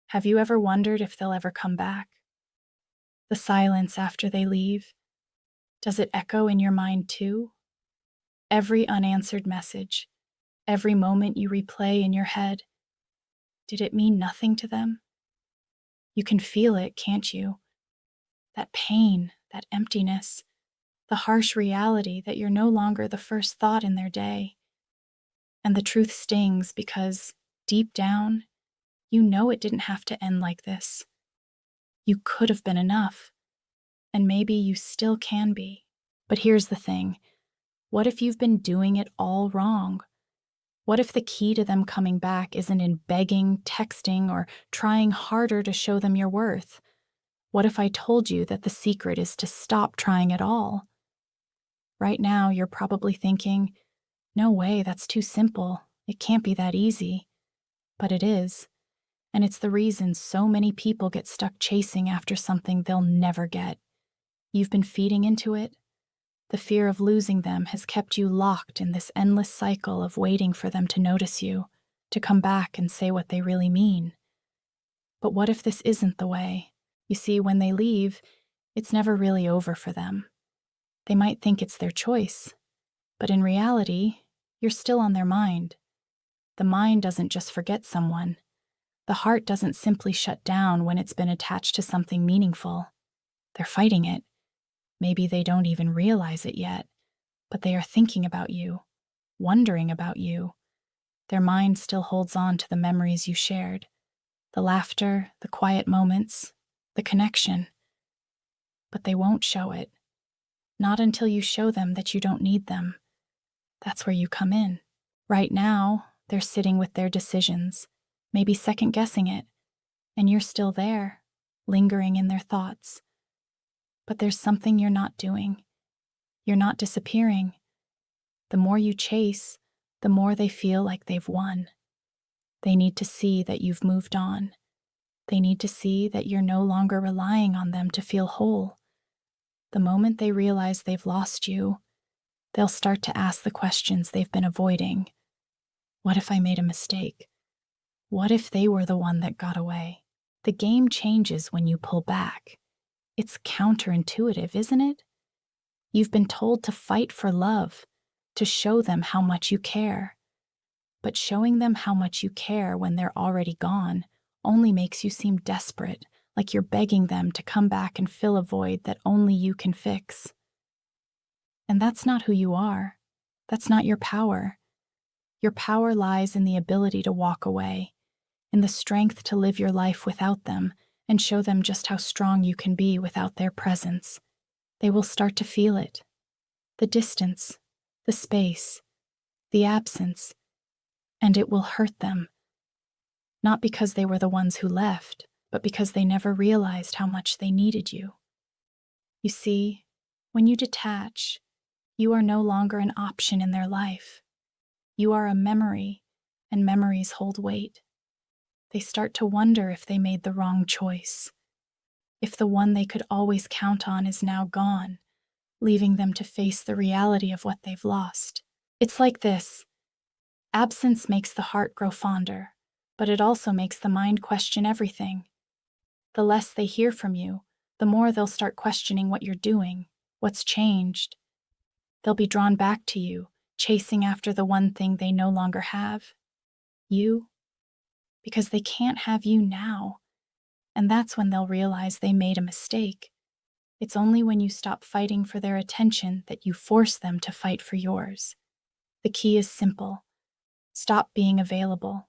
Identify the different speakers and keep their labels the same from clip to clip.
Speaker 1: Have you ever wondered if they'll ever come back? The silence after they leave, does it echo in your mind too? Every unanswered message, every moment you replay in your head, did it mean nothing to them? You can feel it, can't you? That pain, that emptiness, the harsh reality that you're no longer the first thought in their day. And the truth stings because, deep down, you know it didn't have to end like this. You could have been enough, and maybe you still can be. But here's the thing. What if you've been doing it all wrong? What if the key to them coming back isn't in begging, texting, or trying harder to show them your worth? What if I told you that the secret is to stop trying at all? Right now, you're probably thinking, no way, that's too simple. It can't be that easy. But it is. And it's the reason so many people get stuck chasing after something they'll never get. You've been feeding into it. The fear of losing them has kept you locked in this endless cycle of waiting for them to notice you, to come back and say what they really mean. But what if this isn't the way? You see, when they leave, it's never really over for them. They might think it's their choice, but in reality, you're still on their mind. The mind doesn't just forget someone. The heart doesn't simply shut down when it's been attached to something meaningful. They're fighting it. Maybe they don't even realize it yet, but they are thinking about you, wondering about you. Their mind still holds on to the memories you shared, the laughter, the quiet moments, the connection. But they won't show it. Not until you show them that you don't need them. That's where you come in. Right now, they're sitting with their decisions, maybe second-guessing it, and you're still there, lingering in their thoughts. But there's something you're not doing. You're not disappearing. The more you chase, the more they feel like they've won. They need to see that you've moved on. They need to see that you're no longer relying on them to feel whole. The moment they realize they've lost you, they'll start to ask the questions they've been avoiding. What if I made a mistake? What if they were the one that got away? The game changes when you pull back. It's counterintuitive, isn't it? You've been told to fight for love, to show them how much you care. But showing them how much you care when they're already gone only makes you seem desperate, like you're begging them to come back and fill a void that only you can fix. And that's not who you are. That's not your power. Your power lies in the ability to walk away, in the strength to live your life without them and show them just how strong you can be without their presence. They will start to feel it. The distance, the space, the absence, and it will hurt them. Not because they were the ones who left, but because they never realized how much they needed you. You see, when you detach, you are no longer an option in their life. You are a memory, and memories hold weight. They start to wonder if they made the wrong choice, if the one they could always count on is now gone, leaving them to face the reality of what they've lost. It's like this. Absence makes the heart grow fonder, but it also makes the mind question everything. The less they hear from you, the more they'll start questioning what you're doing, what's changed. They'll be drawn back to you, chasing after the one thing they no longer have, you, because they can't have you now. And that's when they'll realize they made a mistake. It's only when you stop fighting for their attention that you force them to fight for yours. The key is simple. Stop being available.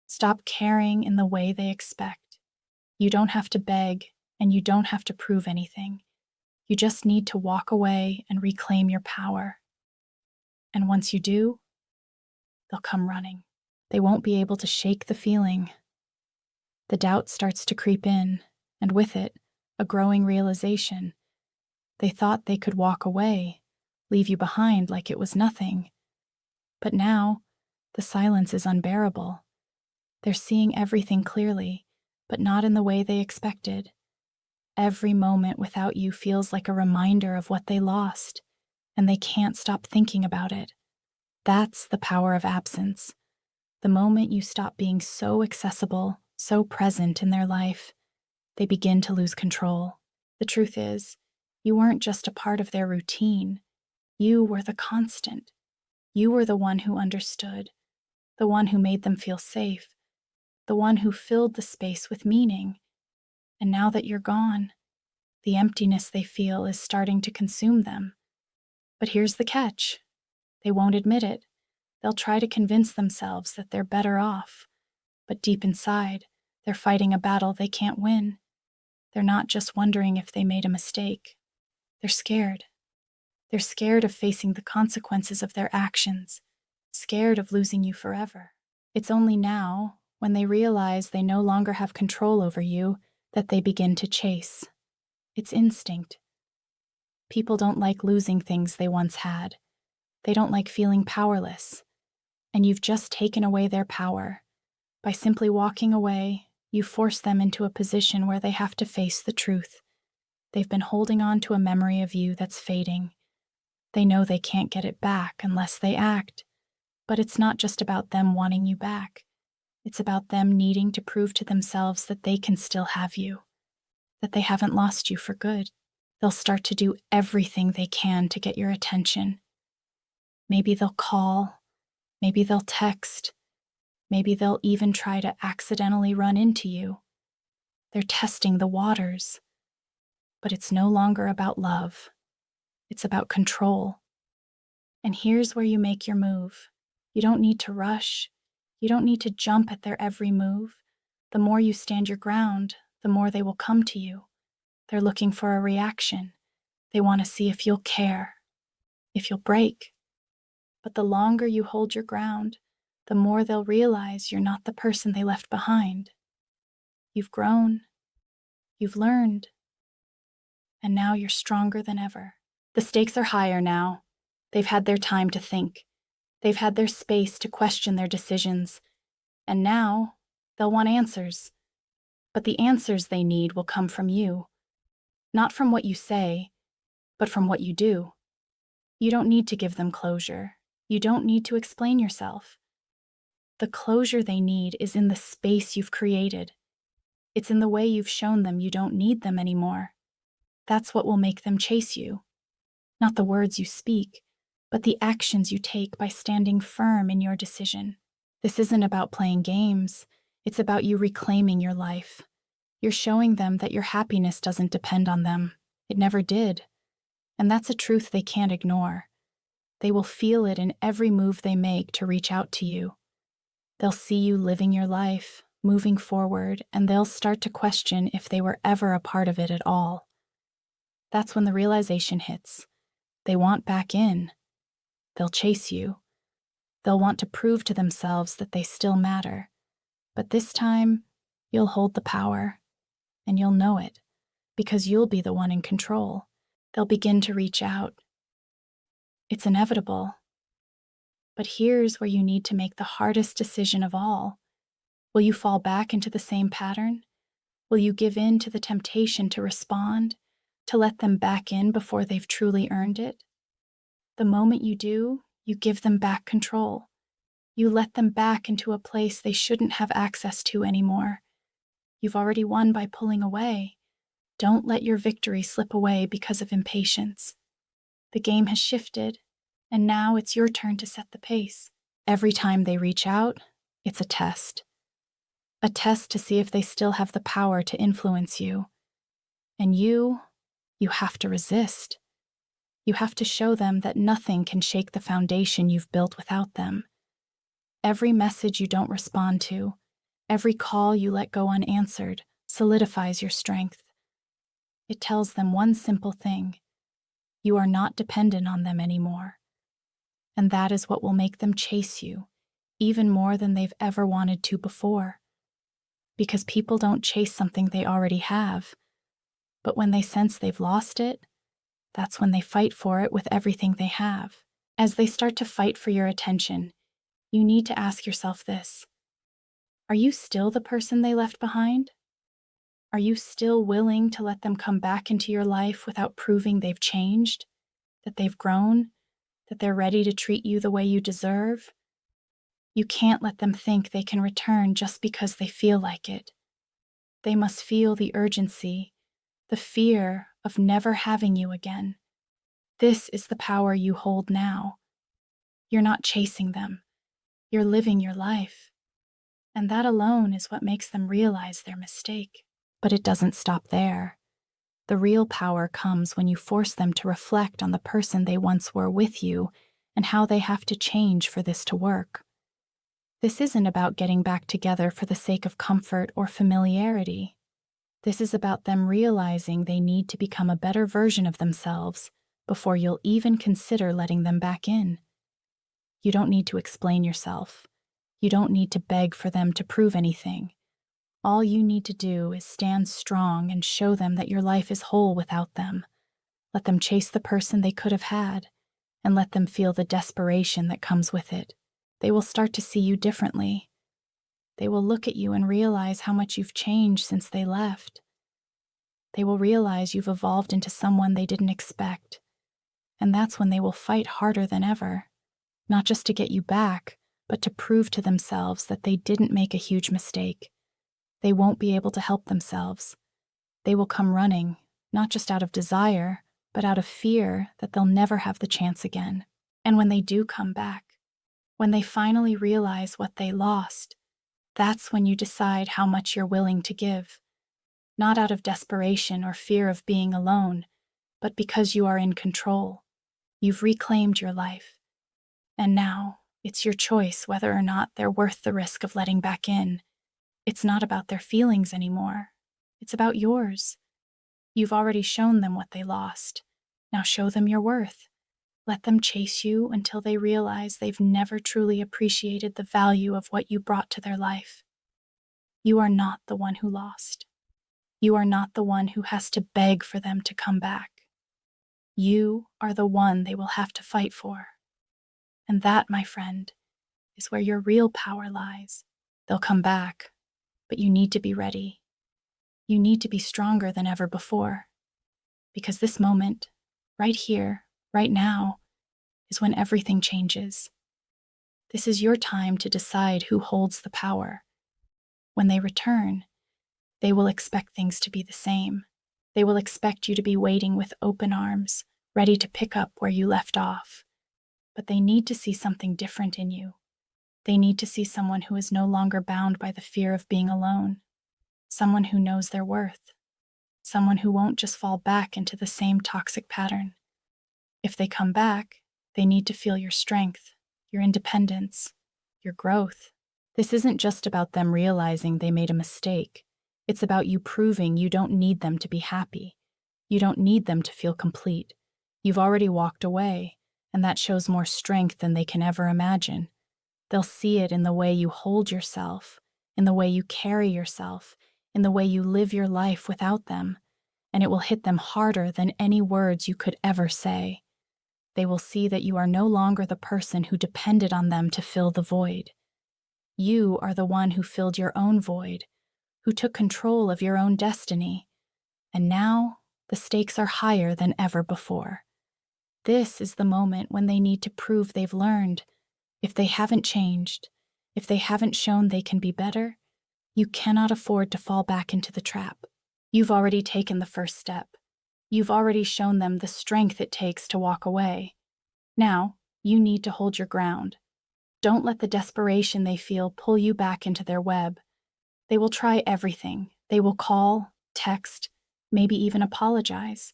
Speaker 1: Stop caring in the way they expect. You don't have to beg, and you don't have to prove anything. You just need to walk away and reclaim your power. And once you do, they'll come running. They won't be able to shake the feeling. The doubt starts to creep in, and with it, a growing realization. They thought they could walk away, leave you behind like it was nothing. But now, the silence is unbearable. They're seeing everything clearly, but not in the way they expected. Every moment without you feels like a reminder of what they lost, and they can't stop thinking about it. That's the power of absence. The moment you stop being so accessible, so present in their life, they begin to lose control. The truth is, you weren't just a part of their routine. You were the constant. You were the one who understood, the one who made them feel safe, the one who filled the space with meaning. And now that you're gone, the emptiness they feel is starting to consume them. But here's the catch. They won't admit it. They'll try to convince themselves that they're better off. But deep inside, they're fighting a battle they can't win. They're not just wondering if they made a mistake. They're scared. They're scared of facing the consequences of their actions, scared of losing you forever. It's only now, when they realize they no longer have control over you, that they begin to chase. It's instinct. People don't like losing things they once had. They don't like feeling powerless. And you've just taken away their power. By simply walking away, you force them into a position where they have to face the truth. They've been holding on to a memory of you that's fading. They know they can't get it back unless they act. But it's not just about them wanting you back. It's about them needing to prove to themselves that they can still have you, that they haven't lost you for good. They'll start to do everything they can to get your attention. Maybe they'll call, maybe they'll text, maybe they'll even try to accidentally run into you. They're testing the waters. But it's no longer about love. It's about control. And here's where you make your move. You don't need to rush. You don't need to jump at their every move. The more you stand your ground, the more they will come to you. They're looking for a reaction. They want to see if you'll care, if you'll break. But the longer you hold your ground, the more they'll realize you're not the person they left behind. You've grown. You've learned. And now you're stronger than ever. The stakes are higher now. They've had their time to think. They've had their space to question their decisions. And now, they'll want answers. But the answers they need will come from you. Not from what you say, but from what you do. You don't need to give them closure. You don't need to explain yourself. The closure they need is in the space you've created. It's in the way you've shown them you don't need them anymore. That's what will make them chase you. Not the words you speak, but the actions you take by standing firm in your decision. This isn't about playing games. It's about you reclaiming your life. You're showing them that your happiness doesn't depend on them. It never did. And that's a truth they can't ignore. They will feel it in every move they make to reach out to you. They'll see you living your life, moving forward, and they'll start to question if they were ever a part of it at all. That's when the realization hits. They want back in. They'll chase you. They'll want to prove to themselves that they still matter. But this time, you'll hold the power. And you'll know it, because you'll be the one in control. They'll begin to reach out. It's inevitable. But here's where you need to make the hardest decision of all. Will you fall back into the same pattern? Will you give in to the temptation to respond, to let them back in before they've truly earned it? The moment you do, you give them back control. You let them back into a place they shouldn't have access to anymore. You've already won by pulling away. Don't let your victory slip away because of impatience. The game has shifted, and now it's your turn to set the pace. Every time they reach out, it's a test. A test to see if they still have the power to influence you. And you have to resist. You have to show them that nothing can shake the foundation you've built without them. Every message you don't respond to, every call you let go unanswered, solidifies your strength. It tells them one simple thing: you are not dependent on them anymore. And that is what will make them chase you, even more than they've ever wanted to before. Because people don't chase something they already have. But when they sense they've lost it, that's when they fight for it with everything they have. As they start to fight for your attention, you need to ask yourself this: are you still the person they left behind? Are you still willing to let them come back into your life without proving they've changed, that they've grown, that they're ready to treat you the way you deserve? You can't let them think they can return just because they feel like it. They must feel the urgency, the fear of never having you again. This is the power you hold now. You're not chasing them. You're living your life. And that alone is what makes them realize their mistake. But it doesn't stop there. The real power comes when you force them to reflect on the person they once were with you and how they have to change for this to work. This isn't about getting back together for the sake of comfort or familiarity. This is about them realizing they need to become a better version of themselves before you'll even consider letting them back in. You don't need to explain yourself. You don't need to beg for them to prove anything. All you need to do is stand strong and show them that your life is whole without them. Let them chase the person they could have had, and let them feel the desperation that comes with it. They will start to see you differently. They will look at you and realize how much you've changed since they left. They will realize you've evolved into someone they didn't expect. And that's when they will fight harder than ever, not just to get you back, but to prove to themselves that they didn't make a huge mistake. They won't be able to help themselves. They will come running, not just out of desire, but out of fear that they'll never have the chance again. And when they do come back, when they finally realize what they lost, that's when you decide how much you're willing to give. Not out of desperation or fear of being alone, but because you are in control. You've reclaimed your life. And now, it's your choice whether or not they're worth the risk of letting back in. It's not about their feelings anymore. It's about yours. You've already shown them what they lost. Now show them your worth. Let them chase you until they realize they've never truly appreciated the value of what you brought to their life. You are not the one who lost. You are not the one who has to beg for them to come back. You are the one they will have to fight for. And that, my friend, is where your real power lies. They'll come back, but you need to be ready. You need to be stronger than ever before. Because this moment, right here, right now, is when everything changes. This is your time to decide who holds the power. When they return, they will expect things to be the same. They will expect you to be waiting with open arms, ready to pick up where you left off. But they need to see something different in you. They need to see someone who is no longer bound by the fear of being alone. Someone who knows their worth. Someone who won't just fall back into the same toxic pattern. If they come back, they need to feel your strength, your independence, your growth. This isn't just about them realizing they made a mistake. It's about you proving you don't need them to be happy. You don't need them to feel complete. You've already walked away, and that shows more strength than they can ever imagine. They'll see it in the way you hold yourself, in the way you carry yourself, in the way you live your life without them, and it will hit them harder than any words you could ever say. They will see that you are no longer the person who depended on them to fill the void. You are the one who filled your own void, who took control of your own destiny, and now the stakes are higher than ever before. This is the moment when they need to prove they've learned. If they haven't changed, if they haven't shown they can be better, you cannot afford to fall back into the trap. You've already taken the first step. You've already shown them the strength it takes to walk away. Now, you need to hold your ground. Don't let the desperation they feel pull you back into their web. They will try everything. They will call, text, maybe even apologize.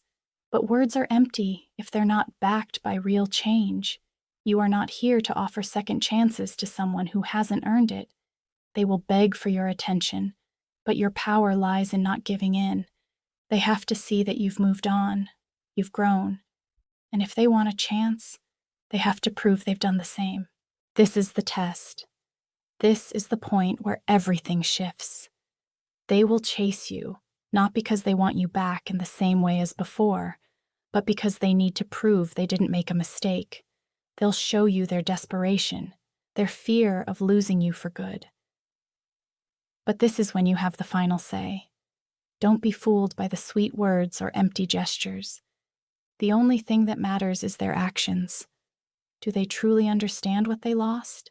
Speaker 1: But words are empty if they're not backed by real change. You are not here to offer second chances to someone who hasn't earned it. They will beg for your attention, but your power lies in not giving in. They have to see that you've moved on, you've grown. And if they want a chance, they have to prove they've done the same. This is the test. This is the point where everything shifts. They will chase you, not because they want you back in the same way as before, but because they need to prove they didn't make a mistake. They'll show you their desperation, their fear of losing you for good. But this is when you have the final say. Don't be fooled by the sweet words or empty gestures. The only thing that matters is their actions. Do they truly understand what they lost?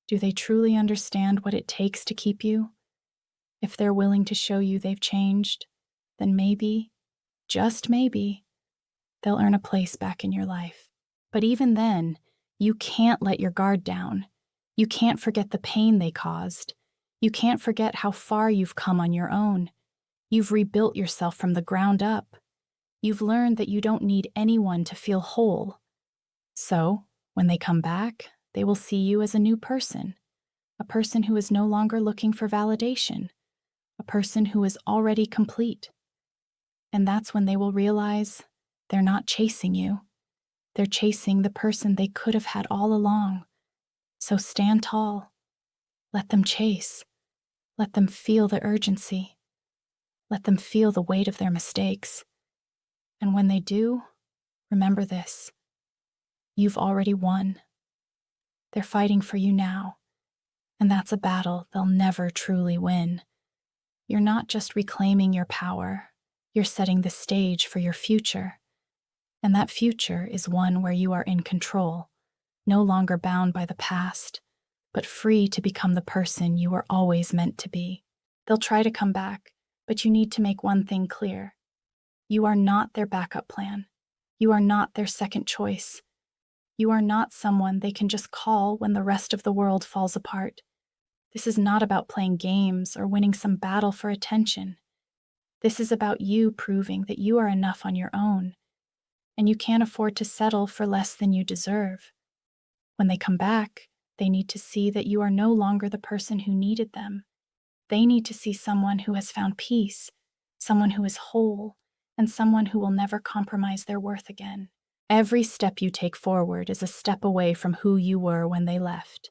Speaker 1: Do they truly understand what it takes to keep you? If they're willing to show you they've changed, then maybe, just maybe, they'll earn a place back in your life. But even then, you can't let your guard down. You can't forget the pain they caused. You can't forget how far you've come on your own. You've rebuilt yourself from the ground up. You've learned that you don't need anyone to feel whole. So, when they come back, they will see you as a new person, a person who is no longer looking for validation, a person who is already complete. And that's when they will realize they're not chasing you. They're chasing the person they could have had all along. So stand tall. Let them chase. Let them feel the urgency. Let them feel the weight of their mistakes. And when they do, remember this. You've already won. They're fighting for you now, and that's a battle they'll never truly win. You're not just reclaiming your power, you're setting the stage for your future. And that future is one where you are in control, no longer bound by the past, but free to become the person you were always meant to be. They'll try to come back, but you need to make one thing clear. You are not their backup plan. You are not their second choice. You are not someone they can just call when the rest of the world falls apart. This is not about playing games or winning some battle for attention. This is about you proving that you are enough on your own, and you can't afford to settle for less than you deserve. When they come back, they need to see that you are no longer the person who needed them. They need to see someone who has found peace, someone who is whole, and someone who will never compromise their worth again. Every step you take forward is a step away from who you were when they left.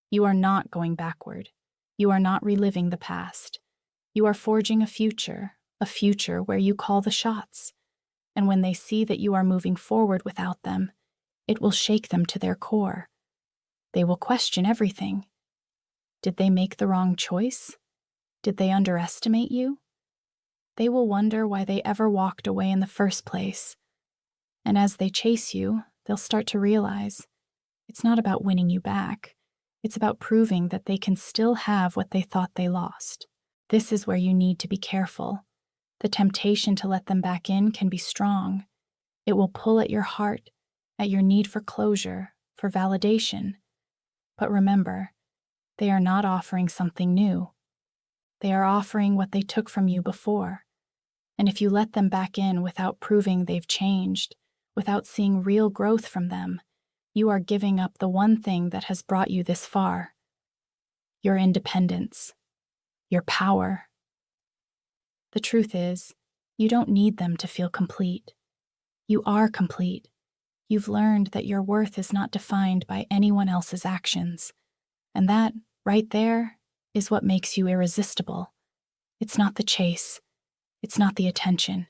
Speaker 1: You are not going backward. You are not reliving the past. You are forging a future where you call the shots. And when they see that you are moving forward without them, it will shake them to their core. They will question everything. Did they make the wrong choice? Did they underestimate you? They will wonder why they ever walked away in the first place. And as they chase you, they'll start to realize it's not about winning you back. It's about proving that they can still have what they thought they lost. This is where you need to be careful. The temptation to let them back in can be strong. It will pull at your heart, at your need for closure, for validation. But remember, they are not offering something new. They are offering what they took from you before. And if you let them back in without proving they've changed, without seeing real growth from them, you are giving up the one thing that has brought you this far: your independence, your power. The truth is, you don't need them to feel complete. You are complete. You've learned that your worth is not defined by anyone else's actions. And that, right there, is what makes you irresistible. It's not the chase. It's not the attention.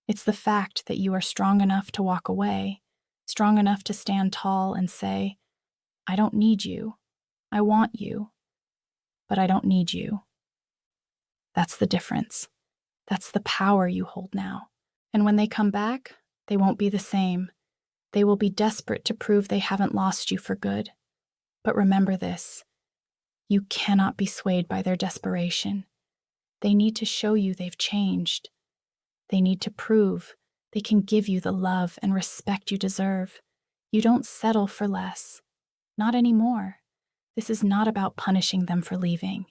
Speaker 1: It's the fact that you are strong enough to walk away, strong enough to stand tall and say, I don't need you. I want you. But I don't need you. That's the difference. That's the power you hold now. And when they come back, they won't be the same. They will be desperate to prove they haven't lost you for good. But remember this: you cannot be swayed by their desperation. They need to show you they've changed. They need to prove they can give you the love and respect you deserve. You don't settle for less. Not anymore. This is not about punishing them for leaving.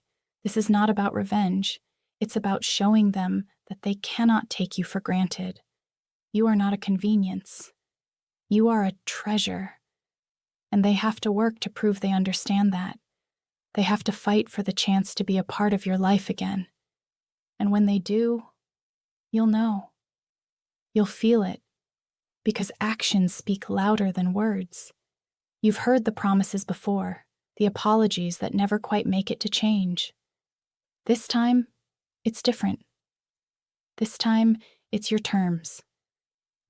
Speaker 1: This is not about revenge. It's about showing them that they cannot take you for granted. You are not a convenience. You are a treasure. And they have to work to prove they understand that. They have to fight for the chance to be a part of your life again. And when they do, you'll know. You'll feel it, because actions speak louder than words. You've heard the promises before, the apologies that never quite make it to change. This time, it's different. This time, it's your terms.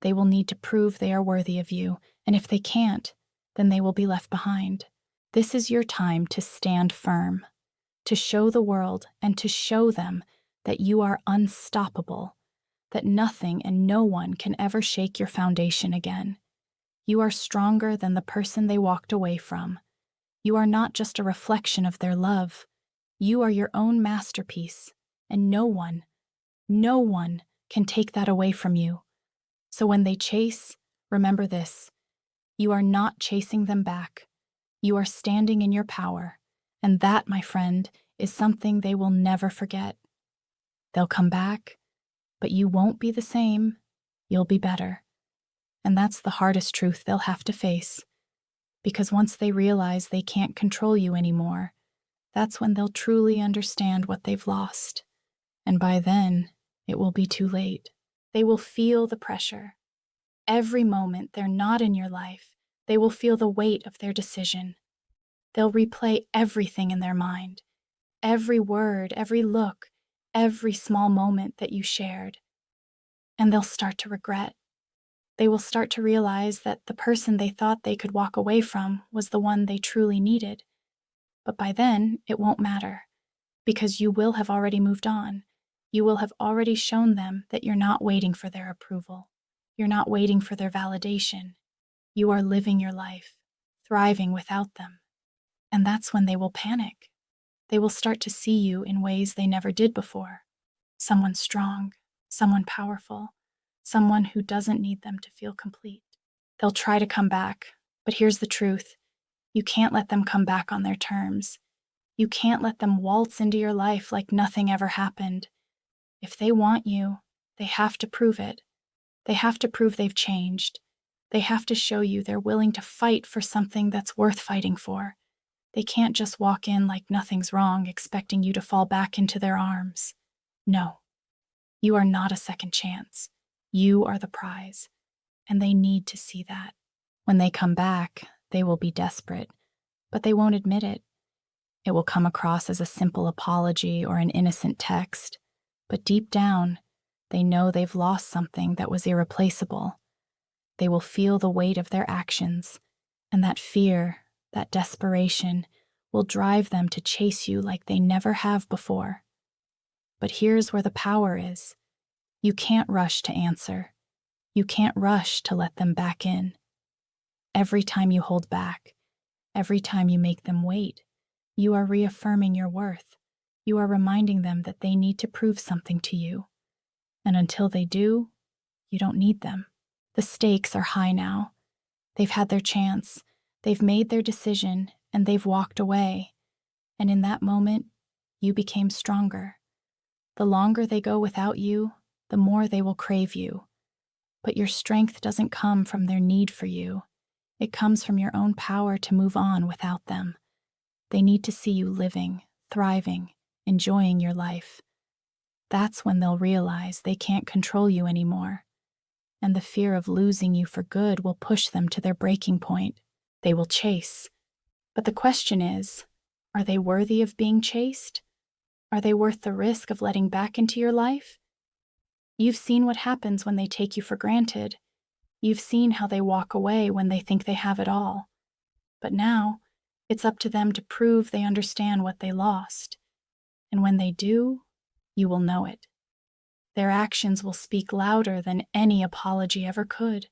Speaker 1: They will need to prove they are worthy of you, and if they can't, then they will be left behind. This is your time to stand firm, to show the world and to show them that you are unstoppable, that nothing and no one can ever shake your foundation again. You are stronger than the person they walked away from. You are not just a reflection of their love. You are your own masterpiece, and no one can take that away from you. So when they chase, remember this: you are not chasing them back. You are standing in your power, and that, my friend, is something they will never forget. They'll come back, but you won't be the same. You'll be better. And that's the hardest truth they'll have to face. Because once they realize they can't control you anymore, that's when they'll truly understand what they've lost. And by then, it will be too late. They will feel the pressure. Every moment they're not in your life, they will feel the weight of their decision. They'll replay everything in their mind. Every word, every look, every small moment that you shared. And they'll start to regret. They will start to realize that the person they thought they could walk away from was the one they truly needed. But by then, it won't matter, because you will have already moved on. You will have already shown them that you're not waiting for their approval. You're not waiting for their validation. You are living your life, thriving without them. And that's when they will panic. They will start to see you in ways they never did before. Someone strong, someone powerful, someone who doesn't need them to feel complete. They'll try to come back, but here's the truth. You can't let them come back on their terms. You can't let them waltz into your life like nothing ever happened. If they want you, they have to prove it. They have to prove they've changed. They have to show you they're willing to fight for something that's worth fighting for. They can't just walk in like nothing's wrong, expecting you to fall back into their arms. No, you are not a second chance. You are the prize, and they need to see that. When they come back, they will be desperate, but they won't admit it. It will come across as a simple apology or an innocent text, but deep down, they know they've lost something that was irreplaceable. They will feel the weight of their actions, and that fear, that desperation, will drive them to chase you like they never have before. But here's where the power is. You can't rush to answer. You can't rush to let them back in. Every time you hold back, every time you make them wait, you are reaffirming your worth. You are reminding them that they need to prove something to you. And until they do, you don't need them. The stakes are high now. They've had their chance. They've made their decision, and they've walked away. And in that moment, you became stronger. The longer they go without you, the more they will crave you. But your strength doesn't come from their need for you. It comes from your own power to move on without them. They need to see you living, thriving, enjoying your life. That's when they'll realize they can't control you anymore. And the fear of losing you for good will push them to their breaking point. They will chase. But the question is, are they worthy of being chased? Are they worth the risk of letting back into your life? You've seen what happens when they take you for granted. You've seen how they walk away when they think they have it all. But now, it's up to them to prove they understand what they lost. And when they do, you will know it. Their actions will speak louder than any apology ever could.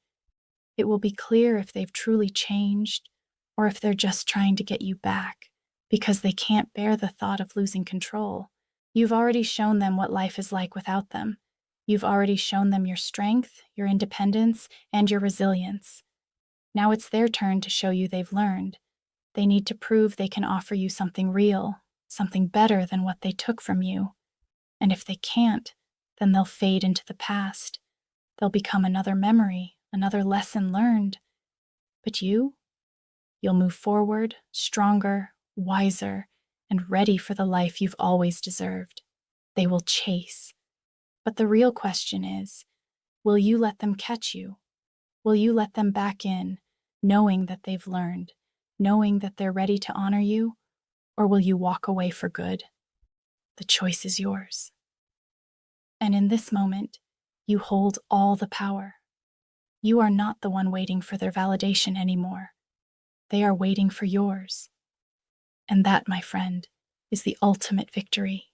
Speaker 1: It will be clear if they've truly changed, or if they're just trying to get you back, because they can't bear the thought of losing control. You've already shown them what life is like without them. You've already shown them your strength, your independence, and your resilience. Now it's their turn to show you they've learned. They need to prove they can offer you something real, something better than what they took from you. And if they can't, then they'll fade into the past. They'll become another memory, another lesson learned. But you'll move forward, stronger, wiser, and ready for the life you've always deserved. They will chase. But the real question is, will you let them catch you? Will you let them back in, knowing that they've learned, knowing that they're ready to honor you? Or will you walk away for good? The choice is yours. And in this moment, you hold all the power. You are not the one waiting for their validation anymore. They are waiting for yours. And that, my friend, is the ultimate victory.